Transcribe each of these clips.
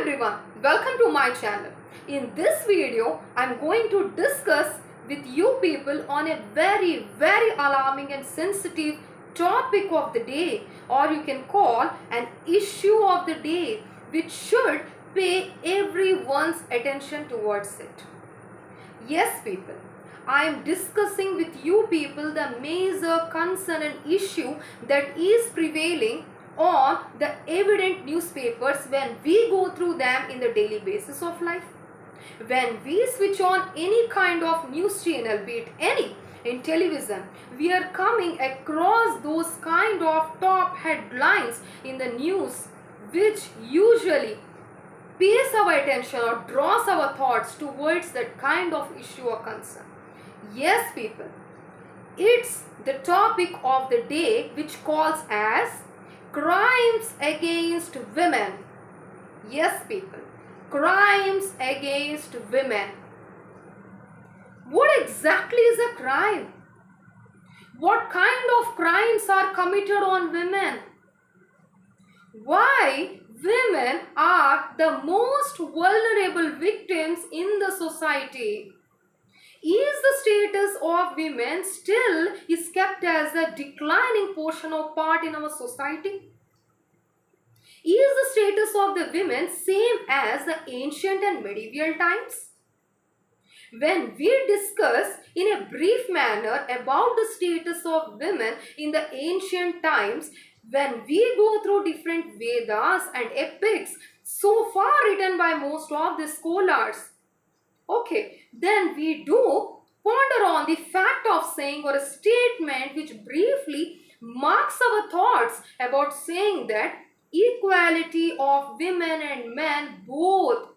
everyone, welcome to my channel. In this video, I'm going to discuss with you people on a very alarming and sensitive topic of the day, or you can call an issue of the day, which should pay everyone's attention towards it. Yes people, I am discussing with you people the major concern and issue that is prevailing on the evident newspapers when we go through them in the daily basis of life. When we switch on any kind of news channel, be it any, in television, we are coming across those kind of top headlines in the news which usually pays our attention or draws our thoughts towards that kind of issue or concern. Yes people, it's the topic of the day which calls as crimes against women. Yes people, crimes against women. What exactly is a crime? What kind of crimes are committed on women? Why women are the most vulnerable victims in the society? Is the status of women still is kept as a declining portion of part in our society? Is the status of the women same as the ancient and medieval times? When we discuss in a brief manner about the status of women in the ancient times, when we go through different Vedas and epics so far written by most of the scholars, okay, then we do ponder on the fact of saying or a statement which briefly marks our thoughts about saying that equality of women and men both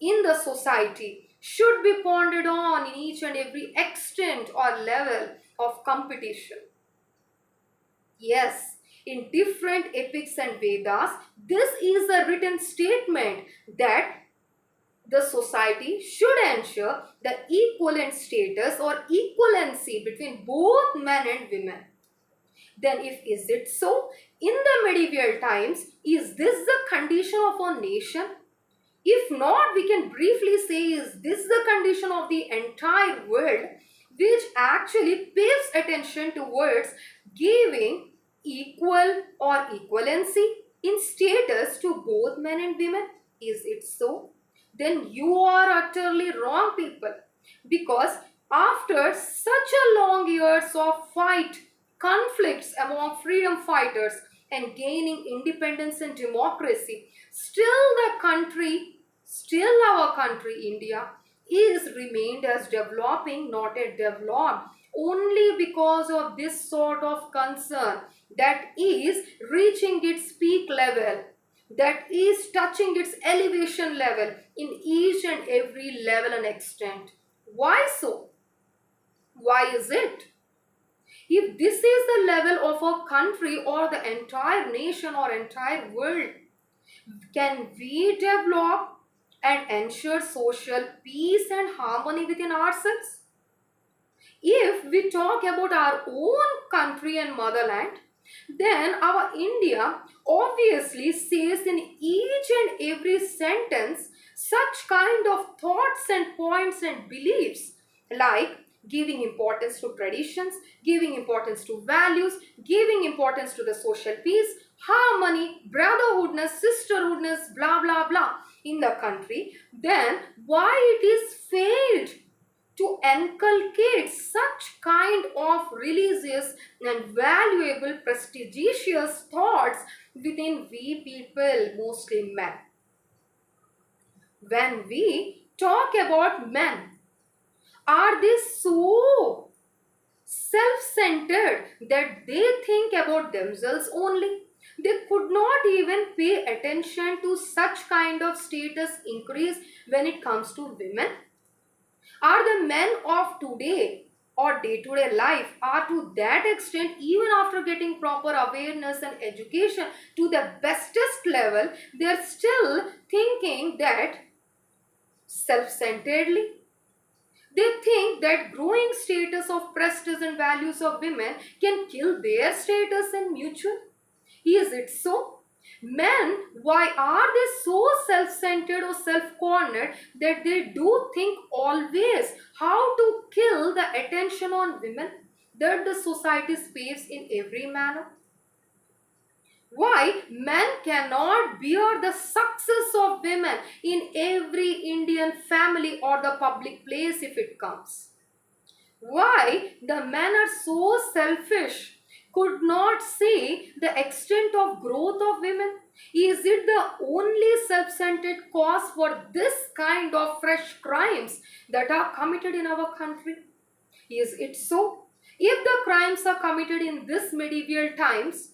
in the society should be pondered on in each and every extent or level of competition. Yes, in different epics and Vedas, this is a written statement that the society should ensure the equivalent status or equivalency between both men and women. Then if is it so, in the medieval times, is this the condition of our nation? If not, we can briefly say, is this the condition of the entire world, which actually pays attention towards giving equal or equivalency in status to both men and women? Is it so? Then you are utterly wrong people, because after such a long years of fight, conflicts among freedom fighters and gaining independence and democracy, still our country India is remained as developing, not yet developed, only because of this sort of concern that is reaching its peak level, that is touching its elevation level in each and every level and extent. Why so? Why is it? If this is the level of a country or the entire nation or entire world, can we develop and ensure social peace and harmony within ourselves? If we talk about our own country and motherland, then our India obviously says in each and every sentence such kind of thoughts and points and beliefs, like giving importance to traditions, giving importance to values, giving importance to the social peace, harmony, brotherhoodness, sisterhoodness, blah blah blah in the country. Then why it is failed to inculcate such kind of religious and valuable, prestigious thoughts within we people, mostly men? When we talk about men, are they so self-centered that they think about themselves only? They could not even pay attention to such kind of status increase when it comes to women. Are the men of today or day-to-day life are to that extent, even after getting proper awareness and education to the bestest level, they are still thinking that self-centeredly? They think that growing status of prestige and values of women can kill their status and mutual. Is it so? Men, why are they so self-centered or self-cornered that they do think always how to kill the attention on women that the society spaves in every manner? Why men cannot bear the success of women in every Indian family or the public place if it comes? Why the men are so selfish, could not see the extent of growth of women? Is it the only self-centered cause for this kind of fresh crimes that are committed in our country? Is it so? If the crimes are committed in this medieval times,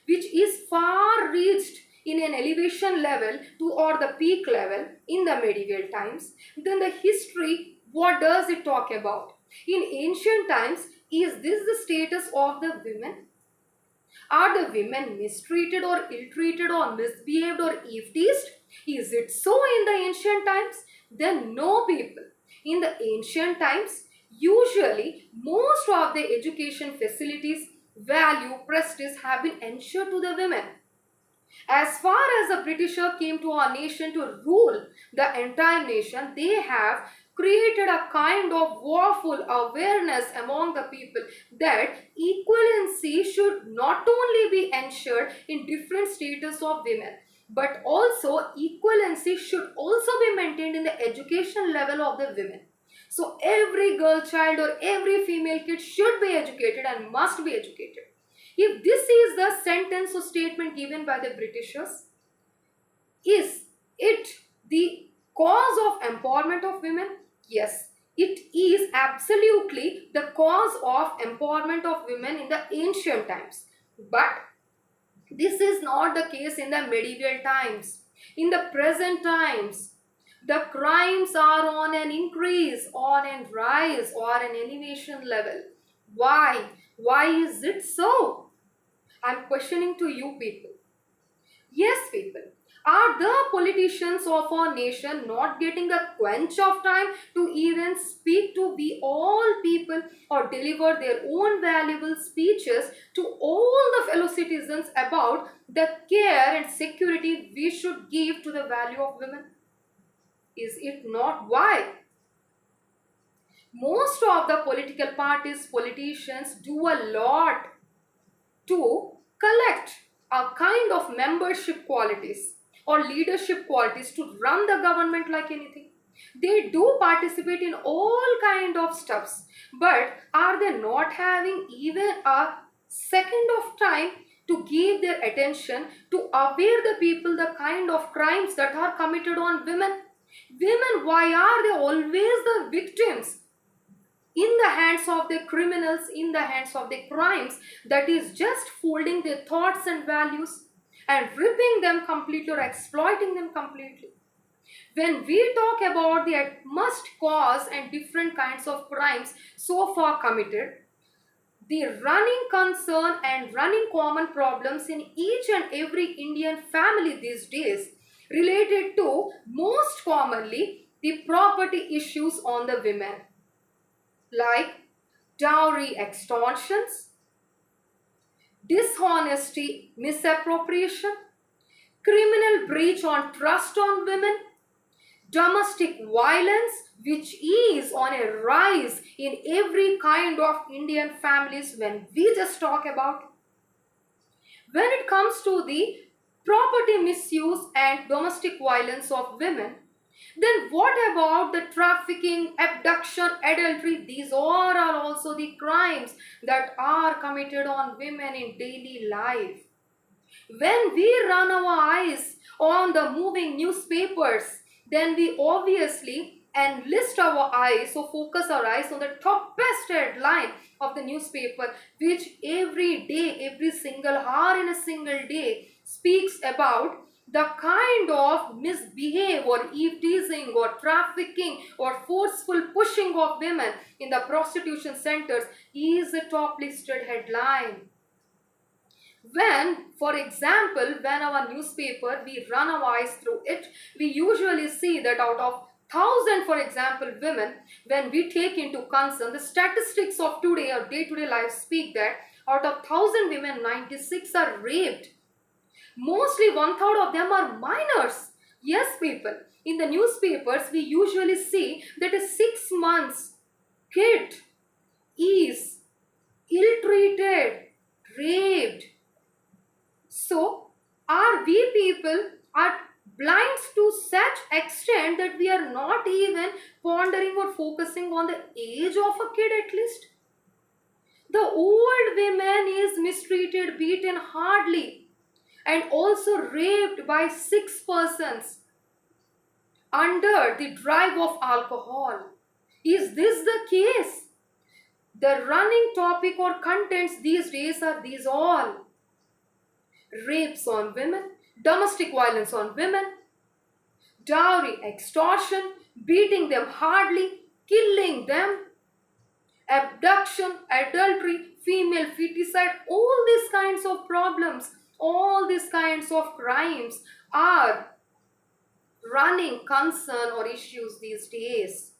which is far reached in an elevation level to or the peak level in the medieval times, then the history, what does it talk about? In ancient times, is this the status of the women? Are the women mistreated or ill-treated or misbehaved or eve-teased? Is it so in the ancient times? Then no, people. In the ancient times, usually most of the education facilities, value, prestige have been ensured to the women. As far as the Britisher came to our nation to rule the entire nation, they have created a kind of woeful awareness among the people that equivalency should not only be ensured in different status of women, but also equivalency should also be maintained in the education level of the women. So every girl child or every female kid should be educated and must be educated. If this is the sentence or statement given by the Britishers, is it the cause of empowerment of women? Yes, it is absolutely the cause of empowerment of women in the ancient times. But this is not the case in the medieval times. In the present times, the crimes are on an increase, on a rise, or an elevation level. Why? Why is it so? I'm questioning to you people. Yes, people. Are the politicians of our nation not getting the quench of time to even speak to we all people or deliver their own valuable speeches to all the fellow citizens about the care and security we should give to the value of women? Is it not? Why? Most of the political parties, politicians do a lot to collect a kind of membership qualities or leadership qualities to run the government like anything. They do participate in all kind of stuffs, but are they not having even a second of time to give their attention to aware the people the kind of crimes that are committed on women? Women, why are they always the victims in the hands of the criminals, in the hands of the crimes that is just folding their thoughts and values and ripping them completely or exploiting them completely? When we talk about the utmost cause and different kinds of crimes so far committed, the running concern and running common problems in each and every Indian family these days related to most commonly the property issues on the women, like dowry extortions, dishonesty, misappropriation, criminal breach on trust on women, domestic violence, which is on a rise in every kind of Indian families when we just talk about. When it comes to the property misuse and domestic violence of women, then what about the trafficking, abduction, adultery? These all are also the crimes that are committed on women in daily life. When we run our eyes on the moving newspapers, then we obviously enlist our eyes or focus our eyes on the top best headline of the newspaper, which every day, every single hour in a single day speaks about the kind of misbehave or eve-teasing or trafficking or forceful pushing of women in the prostitution centers is a top listed headline. When, for example, when our newspaper, we run our eyes through it, we usually see that out of 1,000, for example, women, when we take into concern, the statistics of today or day-to-day life speak that out of 1,000 women, 96 are raped. Mostly one third of them are minors. Yes, people. In the newspapers, we usually see that a 6 months kid is ill-treated, raped. So, are we people are blind to such extent that we are not even pondering or focusing on the age of a kid at least? The old woman is mistreated, beaten hardly, and also raped by 6 persons under the drive of alcohol. Is this the case? The running topic or contents these days are these all: rapes on women, domestic violence on women, dowry extortion, beating them hardly, killing them, abduction, adultery, female feticide. All these kinds of problems, all these kinds of crimes are running concern or issues these days.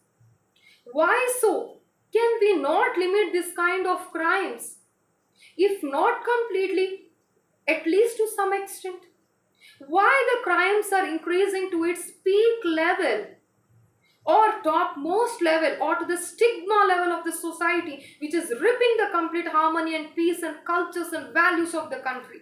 Why so? Can we not limit this kind of crimes? If not completely, at least to some extent. Why the crimes are increasing to its peak level or topmost level or to the stigma level of the society, which is ripping the complete harmony and peace and cultures and values of the country?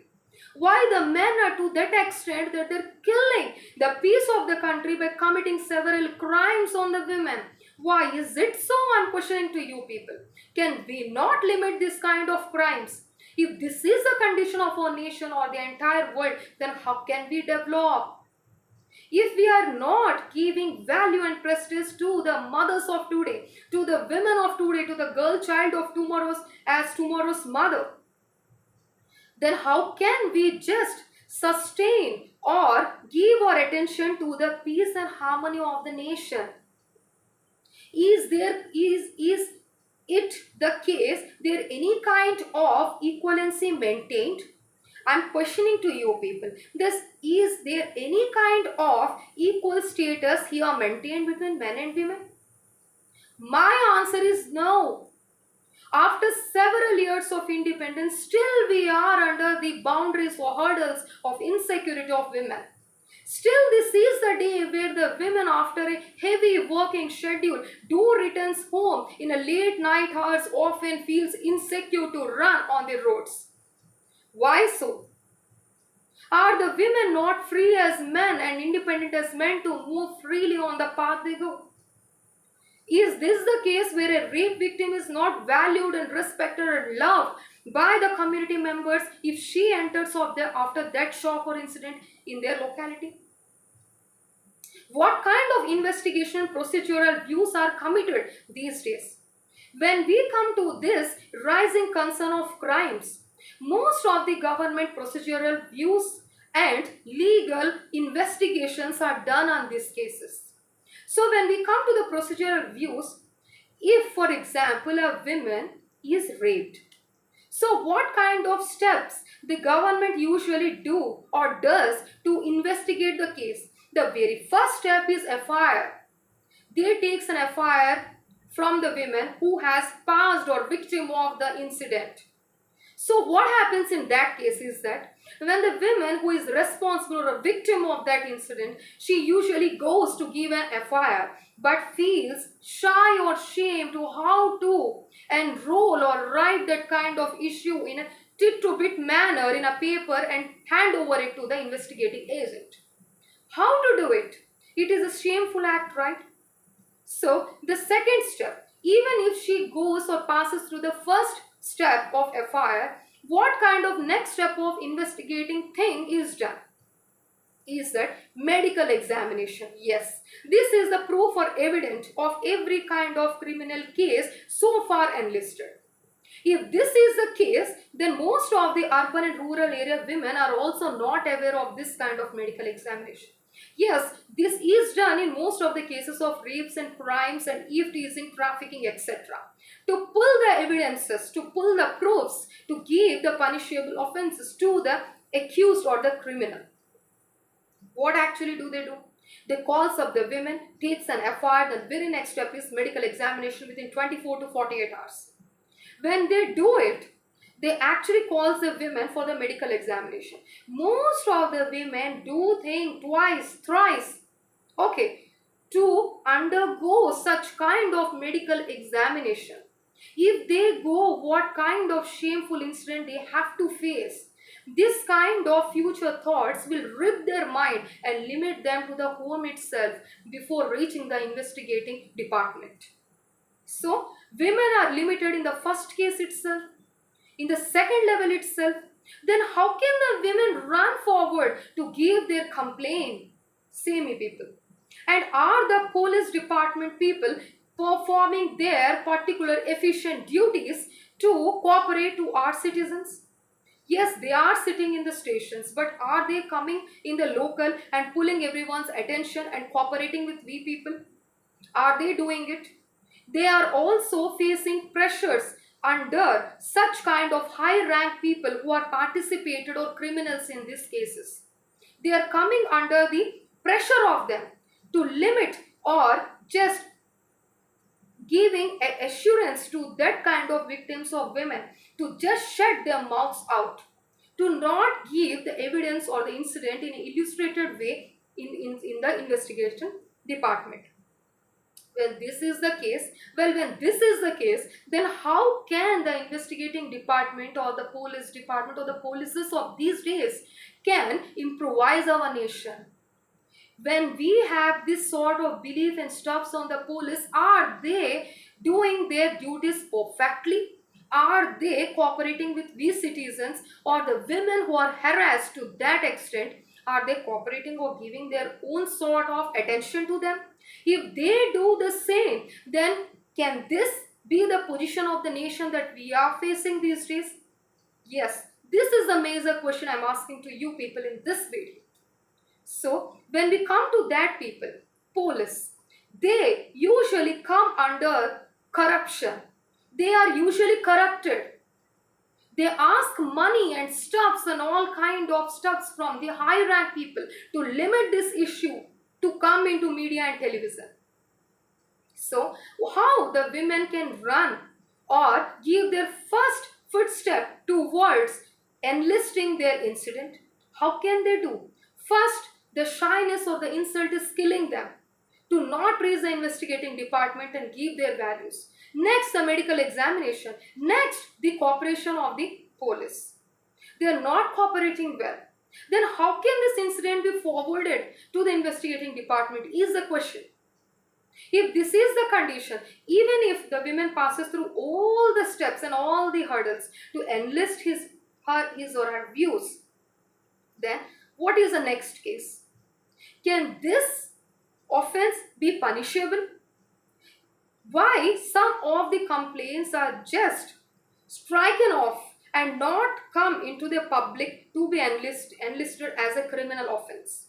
Why the men are to that extent that they're killing the peace of the country by committing several crimes on the women? Why is it so? I'm questioning to you people. Can we not limit this kind of crimes? If this is the condition of our nation or the entire world, then how can we develop? If we are not giving value and prestige to the mothers of today, to the women of today, to the girl child of tomorrow's mother, then how can we just sustain or give our attention to the peace and harmony of the nation? Is it the case there any kind of equivalency maintained? I'm questioning to you people. Is there any kind of equal status here maintained between men and women? My answer is no. After several years of independence, still we are under the boundaries or hurdles of insecurity of women. Still, this is the day where the women, after a heavy working schedule, do returns home in a late night hours, often feels insecure to run on the roads. Why so? Are the women not free as men and independent as men to move freely on the path they go? Is this the case where a rape victim is not valued and respected and loved by the community members if she enters after that shock or incident in their locality? What kind of investigation procedural views are committed these days? When we come to this rising concern of crimes, most of the government procedural views and legal investigations are done on these cases. So when we come to the procedural views, if for example a woman is raped, so what kind of steps the government usually do or does to investigate the case? The very first step is FIR. They takes an FIR from the woman who has passed or victim of the incident. So what happens in that case is that when the woman who is responsible or a victim of that incident, she usually goes to give an FIR but feels shy or shame to how to enroll or write that kind of issue in a tit-to-bit manner in a paper and hand over it to the investigating agent. How to do it? It is a shameful act, right? So the second step, even if she goes or passes through the first step of FIR, what kind of next step of investigating thing is done? Is that medical examination. Yes, this is the proof or evidence of every kind of criminal case so far enlisted. If this is the case, then most of the urban and rural area women are also not aware of this kind of medical examination. Yes, this is done in most of the cases of rapes and crimes and eve-teasing, trafficking, etc. To pull the evidences, to pull the proofs, to give the punishable offenses to the accused or the criminal. What actually do? They calls up the women, takes an FIR, the very next step is medical examination within 24 to 48 hours. When they do it, They actually calls the women for the medical examination. Most of the women do think twice, thrice, okay, to undergo such kind of medical examination. If they go, what kind of shameful incident they have to face. This kind of future thoughts will rip their mind and limit them to the home itself before reaching the investigating department. So, women are limited in the first case itself, in the second level itself. Then how can the women run forward to give their complaint? Say me, people. And are the police department people performing their particular efficient duties to cooperate to our citizens? Yes, they are sitting in the stations, but are they coming in the local and pulling everyone's attention and cooperating with we people? Are they doing it? They are also facing pressures under such kind of high rank people who are participated or criminals in these cases. They are coming under the pressure of them to limit or just giving assurance to that kind of victims of women to just shut their mouths out, to not give the evidence or the incident in an illustrated way in the investigation department. When this is the case, when this is the case, then how can the investigating department or the police department or the polices of these days can improvise our nation? When we have this sort of belief and stuffs on the police, are they doing their duties perfectly? Are they cooperating with we citizens, or the women who are harassed to that extent, are they cooperating or giving their own sort of attention to them? If they do the same, then can this be the position of the nation that we are facing these days? Yes, this is the major question I'm asking to you people in this video. So, when we come to that people, police, they usually come under corruption. They are usually corrupted. They ask money and stuffs and all kind of stuffs from the high rank people to limit this issue to come into media and television. So, how the women can run or give their first footstep towards enlisting their incident? How can they do? First, the shyness or the insult is killing them to not raise the investigating department and give their values. Next, the medical examination. Next, the cooperation of the police. They are not cooperating well. Then how can this incident be forwarded to the investigating department is the question. If this is the condition, even if the woman passes through all the steps and all the hurdles to enlist his or her views, then what is the next case? Can this offense be punishable? Why some of the complaints are just stricken off and not come into the public to be enlisted as a criminal offense?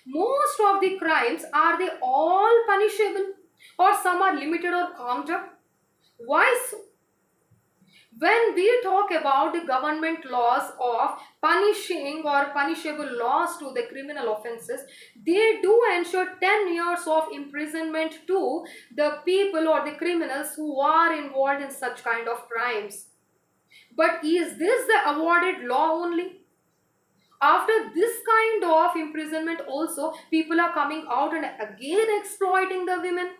Most of the crimes, are they all punishable, or some are limited or calmed up? Why so? When we talk about the government laws of punishing or punishable laws to the criminal offenses, they do ensure 10 years of imprisonment to the people or the criminals who are involved in such kind of crimes. But is this the awarded law only? After this kind of imprisonment also, people are coming out and again exploiting the women.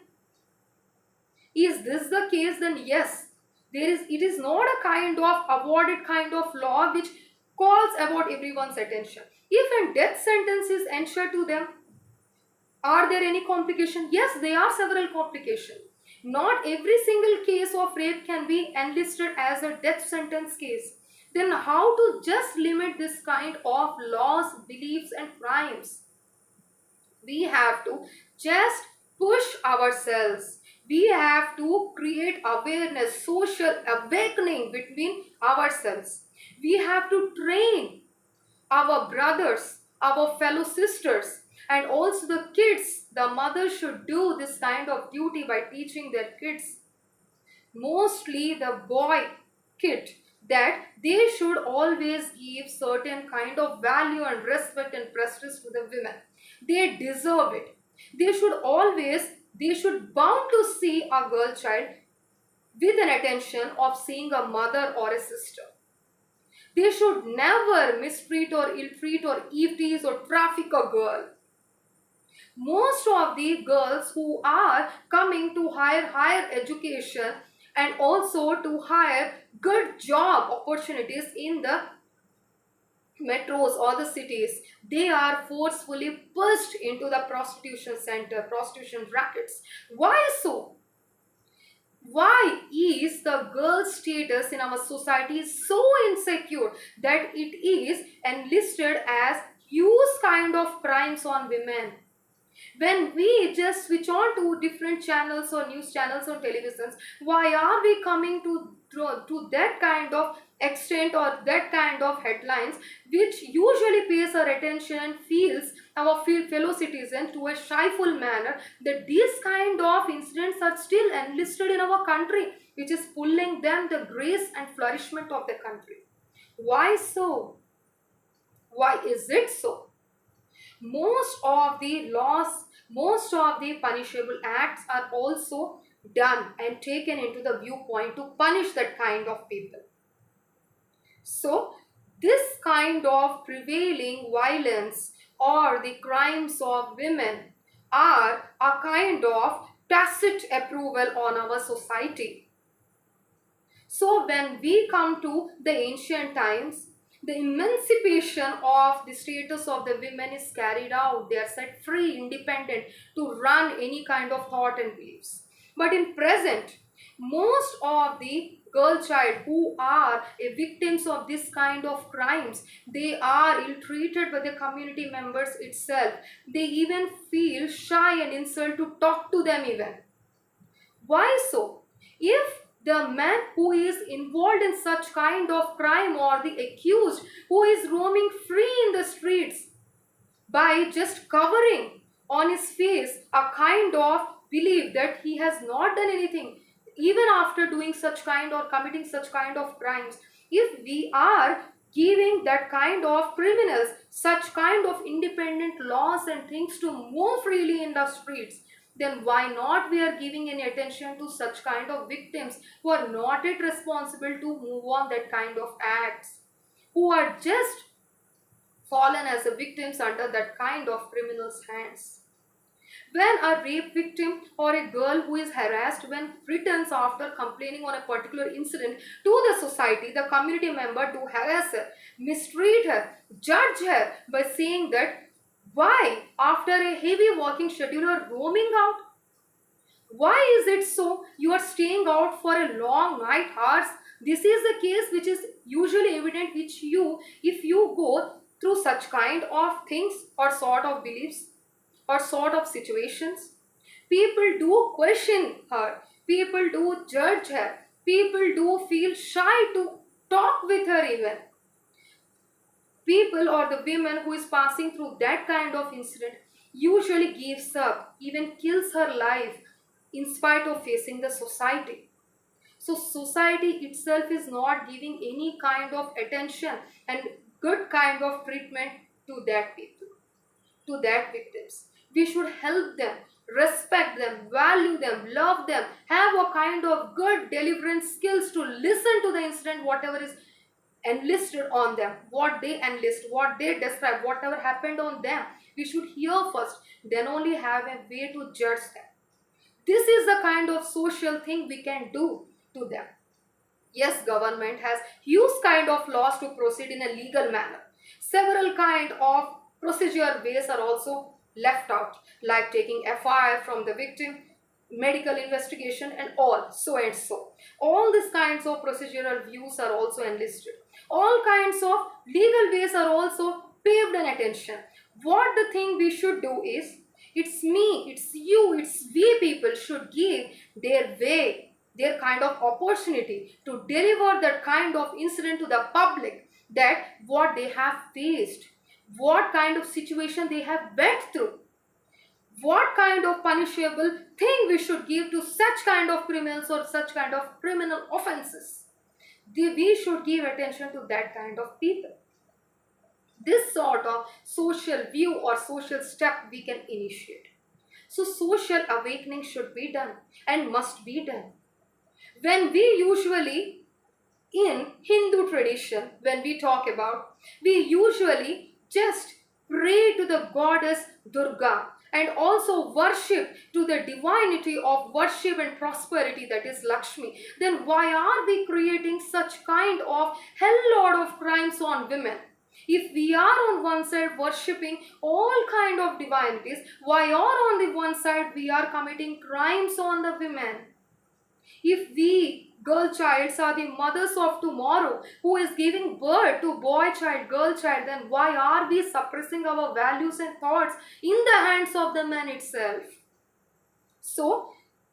Is this the case? Then yes, it is not a kind of awarded kind of law which calls about everyone's attention. If a death sentence is ensured to them, are there any complications? Yes, there are several complications. Not every single case of rape can be enlisted as a death sentence case. Then how to just limit this kind of laws, beliefs and crimes? We have to just push ourselves. We have to create awareness, social awakening between ourselves. We have to train our brothers, our fellow sisters, and also the kids. The mothers should do this kind of duty by teaching their kids, mostly the boy kid, that they should always give certain kind of value and respect and prestige to the women. They deserve it. They should bound to see a girl child with an attention of seeing a mother or a sister. They should never mistreat or ill-treat or eve-tease or traffic a girl. Most of the girls who are coming to higher education and also to higher good job opportunities in the metros or the cities, they are forcefully pushed into the prostitution center, prostitution rackets. Why so? Why is the girl status in our society so insecure that it is enlisted as huge kind of crimes on women? When we just switch on to different channels or news channels or televisions, why are we coming to that kind of extent or that kind of headlines which usually pays our attention and feels our fellow citizens to a shyful manner, that these kind of incidents are still enlisted in our country, which is pulling them the grace and flourishment of the country? Why so? Why is it so? Most of the laws, most of the punishable acts are also done and taken into the viewpoint to punish that kind of people. So this kind of prevailing violence or the crimes of women are a kind of tacit approval on our society. So when we come to the ancient times, the emancipation of the status of the women is carried out. They are set free, independent to run any kind of thought and beliefs. But in present, most of the girl child who are victims of this kind of crimes, they are ill-treated by the community members itself. They even feel shy and insult to talk to them even. Why so? If the man who is involved in such kind of crime or the accused who is roaming free in the streets by just covering on his face a kind of belief that he has not done anything, even after doing such kind or committing such kind of crimes, if we are giving that kind of criminals such kind of independent laws and things to move freely in the streets, then why not we are giving any attention to such kind of victims who are not yet responsible to move on that kind of acts, who are just fallen as a victims under that kind of criminals' hands? When a rape victim or a girl who is harassed when returns after complaining on a particular incident to the society, the community member do harass her, mistreat her, judge her by saying that why after a heavy working schedule you are roaming out? Why is it so? You are staying out for a long night hours. This is the case which is usually evident which you, if you go through such kind of things or sort of beliefs or sort of situations, people do question her, people do judge her, people do feel shy to talk with her even. People or the women who is passing through that kind of incident usually gives up, even kills her life in spite of facing the society. So society itself is not giving any kind of attention and good kind of treatment to that people, to that victims. We should help them, respect them, value them, love them, have a kind of good deliverance skills to listen to the incident, whatever is enlisted on them, what they enlist, what they describe, whatever happened on them. We should hear first, then only have a way to judge them. This is the kind of social thing we can do to them. Yes, government has huge kind of laws to proceed in a legal manner. Several kind of procedure ways are also left out, like taking FIR from the victim, medical investigation and all, so and so. All these kinds of procedural views are also enlisted. All kinds of legal ways are also paved in attention. What the thing we should do is, it's me, it's you, it's we people should give their way, their kind of opportunity to deliver that kind of incident to the public, that what they have faced, what kind of situation they have went through, what kind of punishable thing we should give to such kind of criminals or such kind of criminal offenses. We should give attention to that kind of people. This sort of social view or social step we can initiate. So social awakening should be done and must be done. When we usually in Hindu tradition, when we talk about, we usually just pray to the goddess Durga and also worship to the divinity of worship and prosperity, that is Lakshmi. Then why are we creating such kind of hell lot of crimes on women? If we are on one side worshipping all kind of divinities, why are on the one side we are committing crimes on the women? If we girl childs are the mothers of tomorrow who is giving birth to boy child, girl child, then why are we suppressing our values and thoughts in the hands of the man itself? So,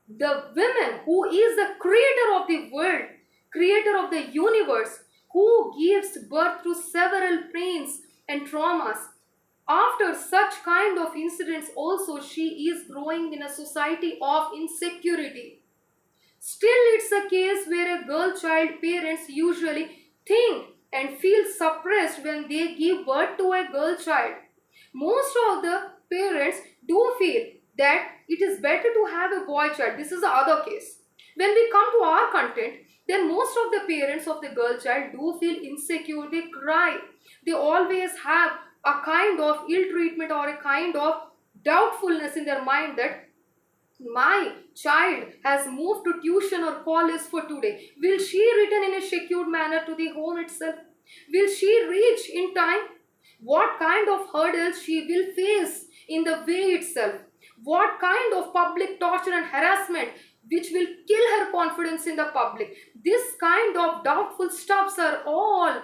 the women who is the creator of the world, creator of the universe, who gives birth to several pains and traumas, after such kind of incidents also she is growing in a society of insecurity. Still, it's a case where a girl child parents usually think and feel suppressed when they give birth to a girl child. Most of the parents do feel that it is better to have a boy child. This is the other case. When we come to our content, then most of the parents of the girl child do feel insecure. They cry. They always have a kind of ill treatment or a kind of doubtfulness in their mind that my child has moved to tuition or college for today. Will she return in a secured manner to the home itself? Will she reach in time? What kind of hurdles she will face in the way itself? What kind of public torture and harassment which will kill her confidence in the public? This kind of doubtful stuffs are all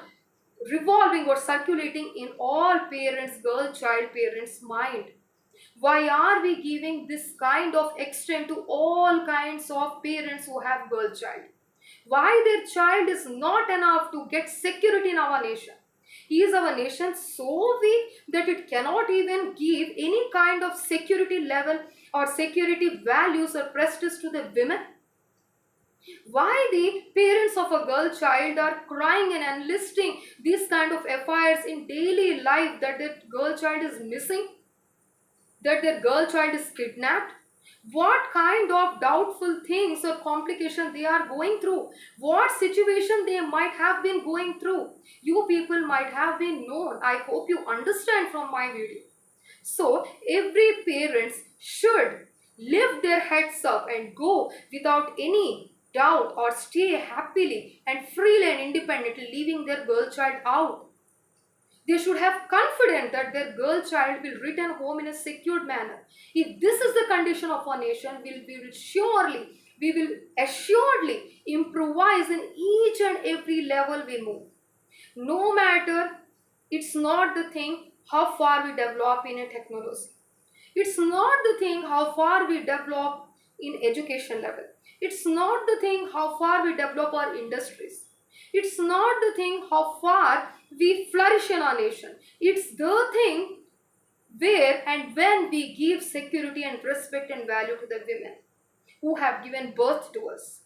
revolving or circulating in all parents, girl child parents' mind. Why are we giving this kind of extent to all kinds of parents who have girl child? Why their child is not enough to get security in our nation? Is our nation so weak that it cannot even give any kind of security level or security values or prestige to the women? Why the parents of a girl child are crying and enlisting these kind of affairs in daily life that their girl child is missing? That their girl child is kidnapped? What kind of doubtful things or complications they are going through? What situation they might have been going through? You people might have been known. I hope you understand from my video. So, every parents should lift their heads up and go without any doubt or stay happily and freely and independently leaving their girl child out. They should have confidence that their girl child will return home in a secured manner. If this is the condition of our nation, we will assuredly improvise in each and every level we move. No matter, it's not the thing how far we develop in a technology. It's not the thing how far we develop in education level. It's not the thing how far we develop our industries. It's not the thing how far we flourish in our nation. It's the thing where and when we give security and respect and value to the women who have given birth to us.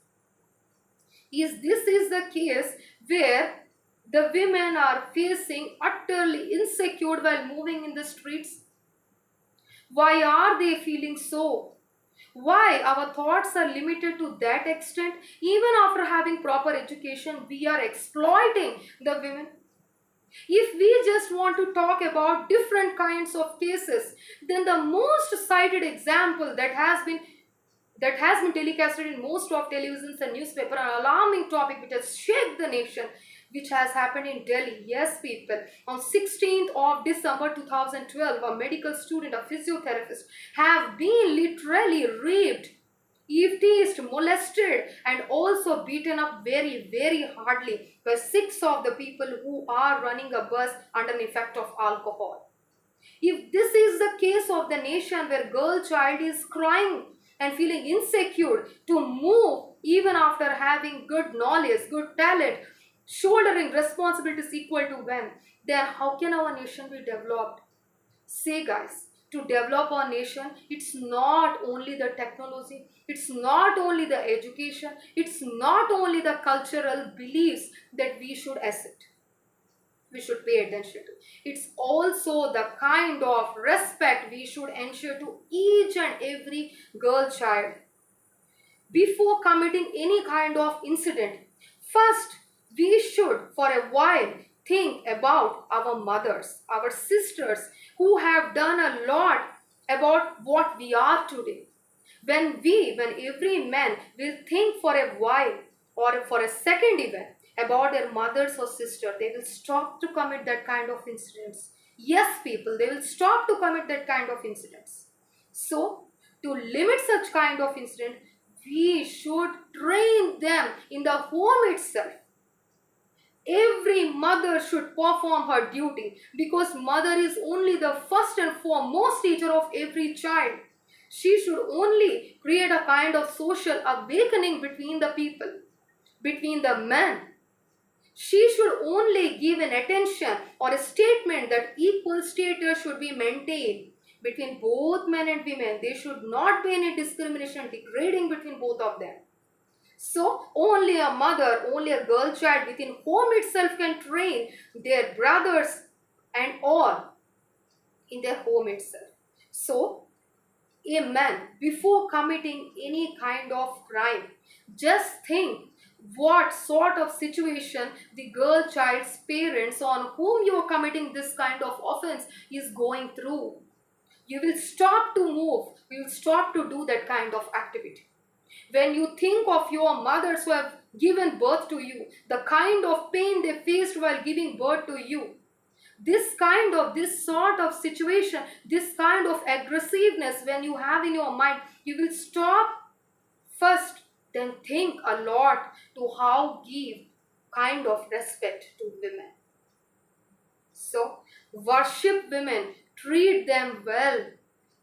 This is the case where the women are facing utterly insecure while moving in the streets? Why are they feeling so? Why our thoughts are limited to that extent? Even after having proper education, we are exploiting the women. If we just want to talk about different kinds of cases, then the most cited example that has been telecasted in most of televisions and newspaper, an alarming topic which has shaken the nation, which has happened in Delhi. Yes, people, on 16th of December 2012, a medical student, a physiotherapist, have been literally raped, teased, molested, and also beaten up very, very hardly by 6 of the people who are running a bus under the effect of alcohol. If this is the case of the nation where girl child is crying and feeling insecure to move even after having good knowledge, good talent, shouldering responsibilities equal to men, then how can our nation be developed? Say guys, to develop our nation, it's not only the technology, it's not only the education, it's not only the cultural beliefs that we should accept, we should pay attention to. It's also the kind of respect we should ensure to each and every girl child. Before committing any kind of incident, first We should, for a while, think about our mothers, our sisters, who have done a lot about what we are today. When every man will think for a while or for a second even about their mothers or sister, they will stop to commit that kind of incidents. Yes, people, they will stop to commit that kind of incidents. So, to limit such kind of incident, we should train them in the home itself. Every mother should perform her duty because mother is only the first and foremost teacher of every child. She should only create a kind of social awakening between the people, between the men. She should only give an attention or a statement that equal status should be maintained between both men and women. There should not be any discrimination, degrading between both of them. So only a mother, only a girl child within home itself can train their brothers and all in their home itself. So a man, before committing any kind of crime, just think what sort of situation the girl child's parents on whom you are committing this kind of offense is going through. You will stop to move, you will stop to do that kind of activity. When you think of your mothers who have given birth to you, the kind of pain they faced while giving birth to you, this sort of situation, this kind of aggressiveness when you have in your mind, you will stop first, then think a lot to how give kind of respect to women. So, worship women, treat them well,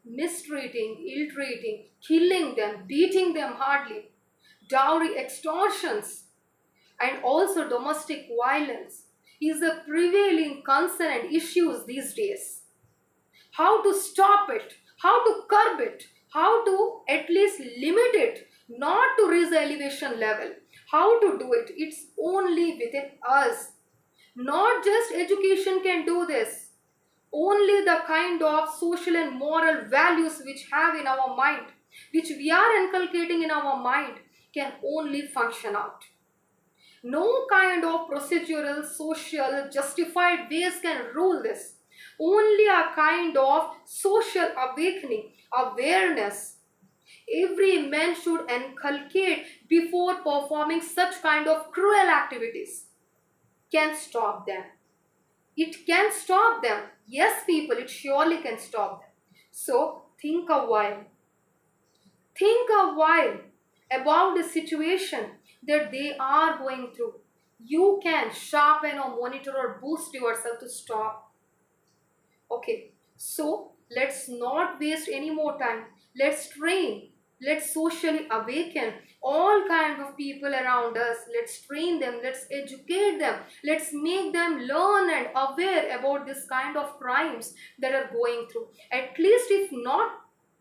mistreating, ill-treating, killing them, beating them hardly, dowry extortions, and also domestic violence is a prevailing concern and issues these days. How to stop it, how to curb it, how to at least limit it, not to reach the elevation level. How to do it? It's only within us. Not just education can do this. Only the kind of social and moral values which have in our mind, which we are inculcating in our mind, can only function out. No kind of procedural, social, justified ways can rule this. Only a kind of social awakening, awareness. Every man should inculcate before performing such kind of cruel activities can stop them. It can stop them. Yes, people, it surely can stop them. So, think a while. Think a while about the situation that they are going through. You can sharpen or monitor or boost yourself to stop. Okay, so let's not waste any more time. Let's train. Let's socially awaken all kinds of people around us. Let's train them. Let's educate them. Let's make them learn and aware about this kind of crimes that are going through. At least if not,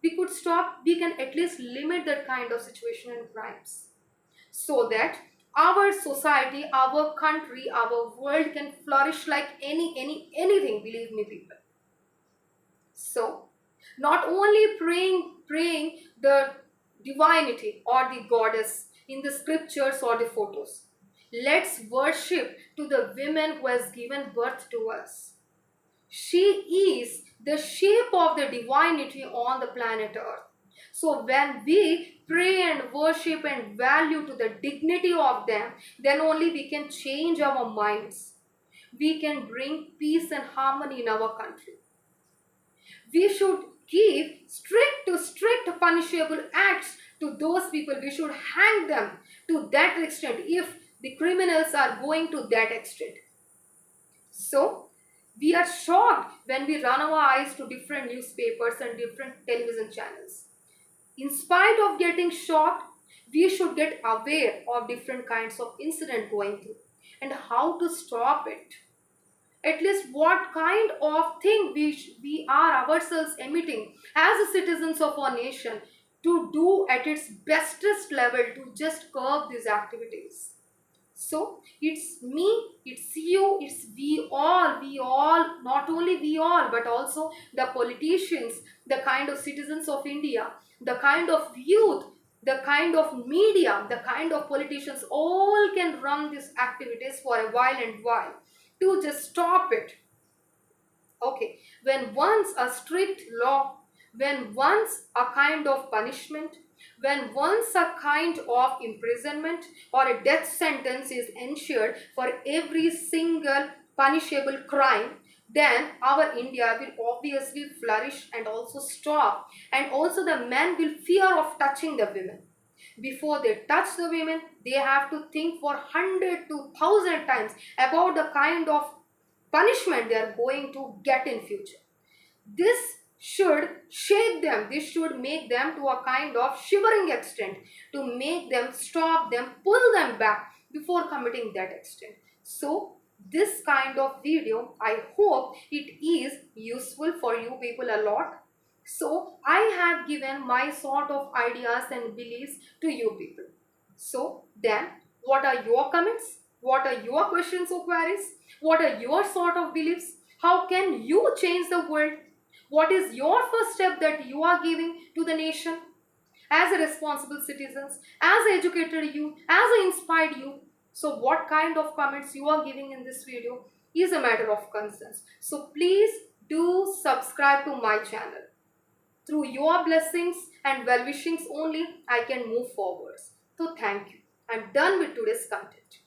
we could stop, we can at least limit that kind of situation and crimes. So that our society, our country, our world can flourish like anything, believe me, people. So, not only praying the divinity or the goddess in the scriptures or the photos. Let's worship to the women who has given birth to us. She is the shape of the divinity on the planet Earth. So when we pray and worship and value to the dignity of them, then only we can change our minds. We can bring peace and harmony in our country. We should give strict punishable acts to those people. We should hang them to that extent if the criminals are going to that extent. So, we are shocked when we run our eyes to different newspapers and different television channels. In spite of getting shocked, we should get aware of different kinds of incident going through and how to stop it. At least what kind of thing we are ourselves emitting as the citizens of our nation to do at its bestest level to just curb these activities. So it's me, it's you, it's we all, not only we all, but also the politicians, the kind of citizens of India, the kind of youth, the kind of media, the kind of politicians, all can run these activities for a while and while to just stop it. Okay, when once a strict law, when once a kind of punishment, when once a kind of imprisonment or a death sentence is ensured for every single punishable crime, then our India will obviously flourish and also stop. And also the men will fear of touching the women. Before they touch the women, they have to think for 100 to 1,000 times about the kind of punishment they are going to get in future. This should shake them, this should make them to a kind of shivering extent, to make them stop them, pull them back before committing that extent. So this kind of video, I hope it is useful for you people a lot. So I have given my sort of ideas and beliefs to you people. So then, what are your comments? What are your questions or queries? What are your sort of beliefs? How can you change the world? What is your first step that you are giving to the nation? As a responsible citizens, as an educated youth, as an inspired youth. So what kind of comments you are giving in this video is a matter of concern. So please do subscribe to my channel. Through your blessings and well wishings only, I can move forwards. So thank you. I'm done with today's content.